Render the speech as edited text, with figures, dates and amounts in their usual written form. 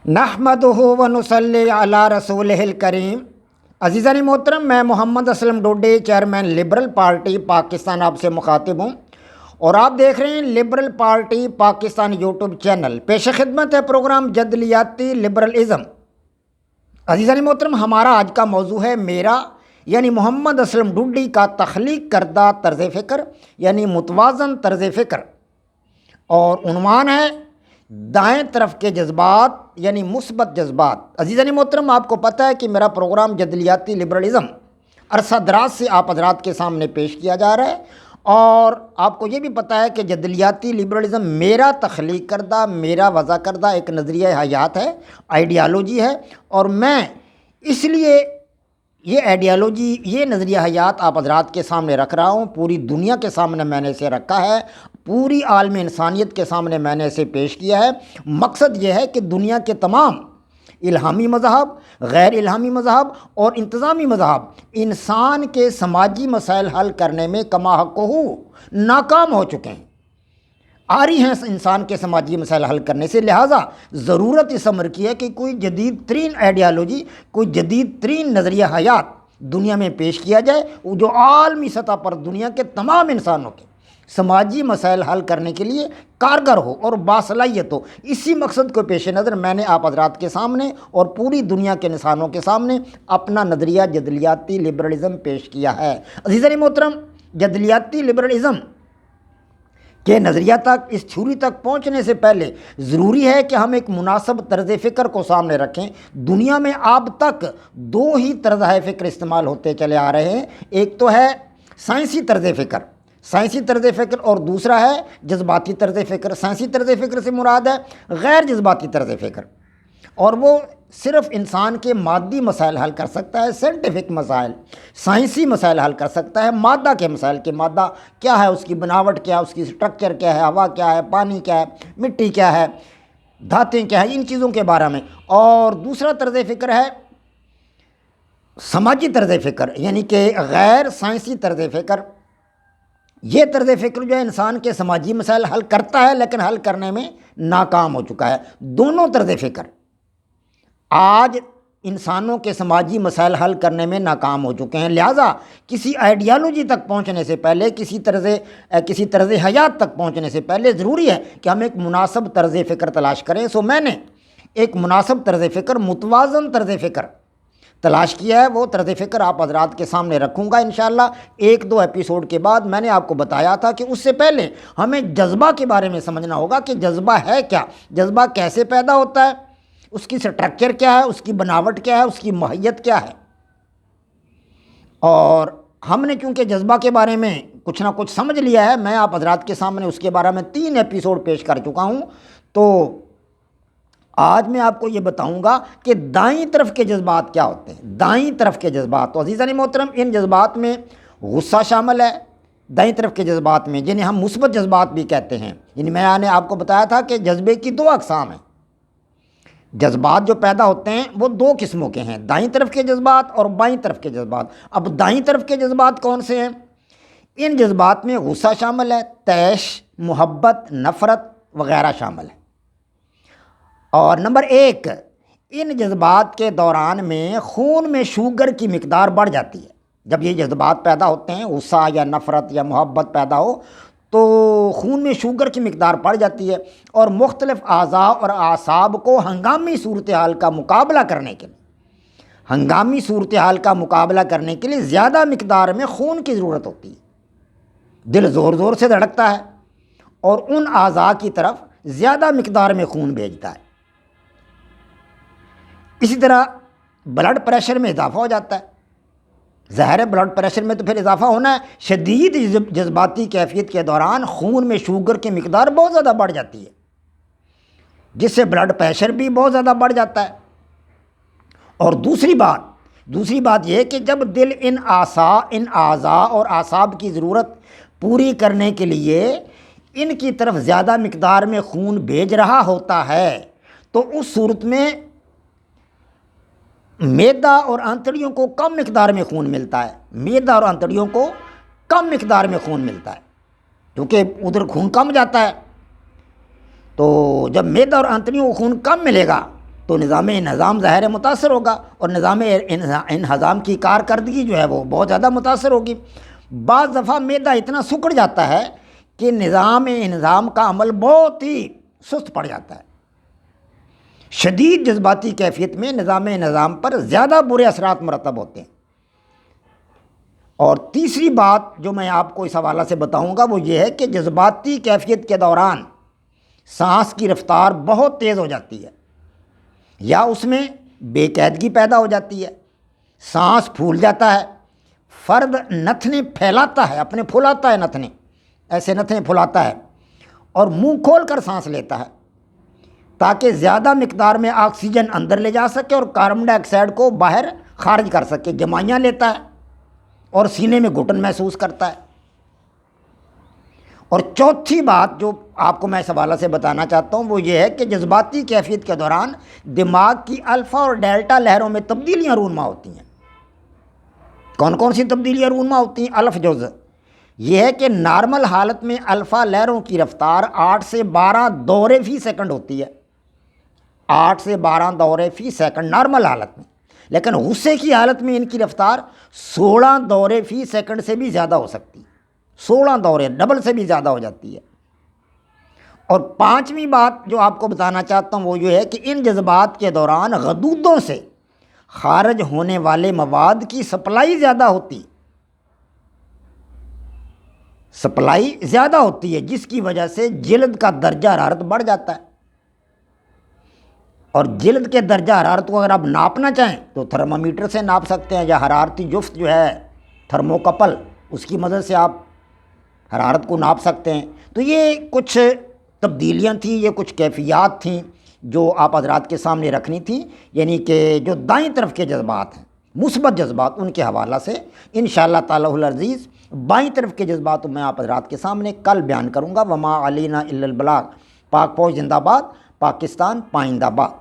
نحمدہ و نصلی علی رسولہ الکریم۔ عزیزان محترم، میں Muhammad Aslam Dode, chairman liberal party Pakistan, آپ سے مخاطب ہوں اور آپ دیکھ رہے ہیں liberal party Pakistan YouTube channel. پیش خدمت ہے پروگرام جدلیاتی لبرلزم۔ عزیزان محترم، ہمارا آج کا موضوع ہے میرا یعنی محمد اسلم ڈوڈی کا تخلیق کردہ طرز فکر یعنی متوازن طرز فکر، اور عنوان ہے دائیں طرف کے جذبات یعنی مثبت جذبات۔ عزیزان محترم، آپ کو پتہ ہے کہ میرا پروگرام جدلیاتی لبرلزم عرصہ دراز سے آپ حضرات کے سامنے پیش کیا جا رہا ہے، اور آپ کو یہ بھی پتہ ہے کہ جدلیاتی لبرلزم میرا تخلیق کردہ، میرا وضع کردہ ایک نظریہ حیات ہے، آئیڈیالوجی ہے، اور میں اس لیے یہ آئیڈیالوجی، یہ نظریہ حیات آپ حضرات کے سامنے رکھ رہا ہوں۔ پوری دنیا کے سامنے میں نے اسے رکھا ہے، پوری عالم انسانیت کے سامنے میں نے اسے پیش کیا ہے۔ مقصد یہ ہے کہ دنیا کے تمام الہامی مذاہب، غیر الہامی مذاہب اور انتظامی مذاہب انسان کے سماجی مسائل حل کرنے میں کما حق ہو ناکام ہو چکے ہیں، آری ہیں انسان کے سماجی مسائل حل کرنے سے۔ لہٰذا ضرورت اس امر کی ہے کہ کوئی جدید ترین آئیڈیالوجی، کوئی جدید ترین نظریہ حیات دنیا میں پیش کیا جائے، جو عالمی سطح پر دنیا کے تمام انسانوں کے سماجی مسائل حل کرنے کے لیے کارگر ہو اور باصلاحیت ہو۔ اسی مقصد کو پیش نظر میں نے آپ حضرات کے سامنے اور پوری دنیا کے انسانوں کے سامنے اپنا نظریہ جدلیاتی لبرلزم پیش کیا ہے۔ عزیزان محترم، جدلیاتی لبرلزم کہ نظریہ تک، اس تھیوری تک پہنچنے سے پہلے ضروری ہے کہ ہم ایک مناسب طرز فکر کو سامنے رکھیں۔ دنیا میں اب تک دو ہی طرز فکر استعمال ہوتے چلے آ رہے ہیں، ایک تو ہے سائنسی طرز فکر اور دوسرا ہے جذباتی طرز فکر۔ سائنسی طرز فکر سے مراد ہے غیر جذباتی طرز فکر، اور وہ صرف انسان کے مادی مسائل حل کر سکتا ہے، سائنٹیفک مسائل، سائنسی مسائل حل کر سکتا ہے، مادہ کے مسائل کہ مادہ کیا ہے، اس کی بناوٹ کیا ہے، اس کی سٹرکچر کیا ہے، ہوا کیا ہے، پانی کیا ہے، مٹی کیا ہے، دھاتیں کیا ہیں، ان چیزوں کے بارے میں۔ اور دوسرا طرز فکر ہے سماجی طرز فکر یعنی کہ غیر سائنسی طرز فکر۔ یہ طرز فکر جو ہے انسان کے سماجی مسائل حل کرتا ہے لیکن حل کرنے میں ناکام ہو چکا ہے۔ دونوں طرز فکر آج انسانوں کے سماجی مسائل حل کرنے میں ناکام ہو چکے ہیں۔ لہٰذا کسی آئیڈیالوجی تک پہنچنے سے پہلے، کسی طرز حیات تک پہنچنے سے پہلے ضروری ہے کہ ہم ایک مناسب طرز فکر تلاش کریں۔ سو میں نے ایک مناسب طرز فکر، متوازن طرز فکر تلاش کیا ہے۔ وہ طرز فکر آپ حضرات کے سامنے رکھوں گا انشاءاللہ ایک دو ایپیسوڈ کے بعد۔ میں نے آپ کو بتایا تھا کہ اس سے پہلے ہمیں جذبہ کے بارے میں سمجھنا ہوگا کہ جذبہ ہے کیا، جذبہ کیسے پیدا ہوتا ہے، اس کی سٹرکچر کیا ہے، اس کی بناوٹ کیا ہے، اس کی ماہیت کیا ہے۔ اور ہم نے چونکہ جذبہ کے بارے میں کچھ نہ کچھ سمجھ لیا ہے، میں آپ حضرات کے سامنے اس کے بارے میں 3 ایپیسوڈ پیش کر چکا ہوں، تو آج میں آپ کو یہ بتاؤں گا کہ دائیں طرف کے جذبات کیا ہوتے ہیں۔ دائیں طرف کے جذبات، تو عزیزان محترم، ان جذبات میں غصہ شامل ہے۔ دائیں طرف کے جذبات میں جنہیں ہم مثبت جذبات بھی کہتے ہیں، یعنی میں نے آپ کو بتایا تھا کہ جذبے کی 2 اقسام ہیں۔ جذبات جو پیدا ہوتے ہیں وہ 2 قسموں کے ہیں، دائیں طرف کے جذبات اور بائیں طرف کے جذبات۔ اب دائیں طرف کے جذبات کون سے ہیں؟ ان جذبات میں غصہ شامل ہے، طیش، محبت، نفرت وغیرہ شامل ہے۔ اور نمبر 1، ان جذبات کے دوران میں خون میں شوگر کی مقدار بڑھ جاتی ہے۔ جب یہ جذبات پیدا ہوتے ہیں، غصہ یا نفرت یا محبت پیدا ہو، تو خون میں شوگر کی مقدار بڑھ جاتی ہے، اور مختلف اعضاء اور اعصاب کو ہنگامی صورتحال کا مقابلہ کرنے کے لیے زیادہ مقدار میں خون کی ضرورت ہوتی ہے۔ دل زور زور سے دھڑکتا ہے اور ان اعضاء کی طرف زیادہ مقدار میں خون بھیجتا ہے۔ اسی طرح بلڈ پریشر میں اضافہ ہو جاتا ہے۔ ظاہر ہے بلڈ پریشر میں تو پھر اضافہ ہونا ہے۔ شدید جذباتی کیفیت کے دوران خون میں شوگر کی مقدار بہت زیادہ بڑھ جاتی ہے، جس سے بلڈ پریشر بھی بہت زیادہ بڑھ جاتا ہے۔ اور دوسری بات یہ ہے کہ جب دل ان اعضاء اور اعصاب کی ضرورت پوری کرنے کے لیے ان کی طرف زیادہ مقدار میں خون بھیج رہا ہوتا ہے، تو اس صورت میں معدہ اور آنتڑیوں کو کم مقدار میں خون ملتا ہے، کیونکہ ادھر خون کم جاتا ہے۔ تو جب معدہ اور آنتڑیوں کو خون کم ملے گا تو نظام انہضام ظاہر ہے متاثر ہوگا، اور نظام انہضام کی کارکردگی جو ہے وہ بہت زیادہ متاثر ہوگی۔ بعض دفعہ معدہ اتنا سکڑ جاتا ہے کہ نظام انہضام کا عمل بہت ہی سست پڑ جاتا ہے۔ شدید جذباتی کیفیت میں نظام انہضام پر زیادہ برے اثرات مرتب ہوتے ہیں۔ اور تیسری بات جو میں آپ کو اس حوالہ سے بتاؤں گا وہ یہ ہے کہ جذباتی کیفیت کے دوران سانس کی رفتار بہت تیز ہو جاتی ہے، یا اس میں بے قاعدگی پیدا ہو جاتی ہے، سانس پھول جاتا ہے، فرد نتھنے پھیلاتا ہے، اپنے پھلاتا ہے نتھنے، ایسے نتھنے پھلاتا ہے، اور منہ کھول کر سانس لیتا ہے تاکہ زیادہ مقدار میں آکسیجن اندر لے جا سکے اور کاربن ڈائی آکسائڈ کو باہر خارج کر سکے۔ جمائیاں لیتا ہے اور سینے میں گھٹن محسوس کرتا ہے۔ اور چوتھی بات جو آپ کو میں اس حوالہ سے بتانا چاہتا ہوں وہ یہ ہے کہ جذباتی کیفیت کے دوران دماغ کی الفا اور ڈیلٹا لہروں میں تبدیلیاں رونما ہوتی ہیں۔ کون کون سی تبدیلیاں رونما ہوتی ہیں؟ الف جز یہ ہے کہ نارمل حالت میں الفا لہروں کی رفتار 8 سے 12 دورے فی سیکنڈ ہوتی ہے، 8 سے 12 دورے فی سیکنڈ نارمل حالت میں، لیکن غصے کی حالت میں ان کی رفتار 16 دورے فی سیکنڈ سے بھی زیادہ ہو سکتی ہے، 16 دورے، ڈبل سے بھی زیادہ ہو جاتی ہے۔ اور پانچویں بات جو آپ کو بتانا چاہتا ہوں وہ یہ ہے کہ ان جذبات کے دوران غدودوں سے خارج ہونے والے مواد کی سپلائی زیادہ ہوتی ہے، جس کی وجہ سے جلد کا درجہ حرارت بڑھ جاتا ہے۔ اور جلد کے درجہ حرارت کو اگر آپ ناپنا چاہیں تو تھرمامیٹر سے ناپ سکتے ہیں، یا حرارتی جفت جو ہے تھرموکپل، اس کی مدد سے آپ حرارت کو ناپ سکتے ہیں۔ تو یہ کچھ تبدیلیاں تھیں، یہ کچھ کیفیات تھیں جو آپ حضرات کے سامنے رکھنی تھیں، یعنی کہ جو دائیں طرف کے جذبات ہیں، مثبت جذبات، ان کے حوالہ سے انشاءاللہ تعالی العزیز بائیں طرف کے جذبات میں آپ حضرات کے سامنے کل بیان کروں گا۔ وما علینا الا البلاغ۔ پاک فوج زندہ باد، پاکستان پائندہ باد۔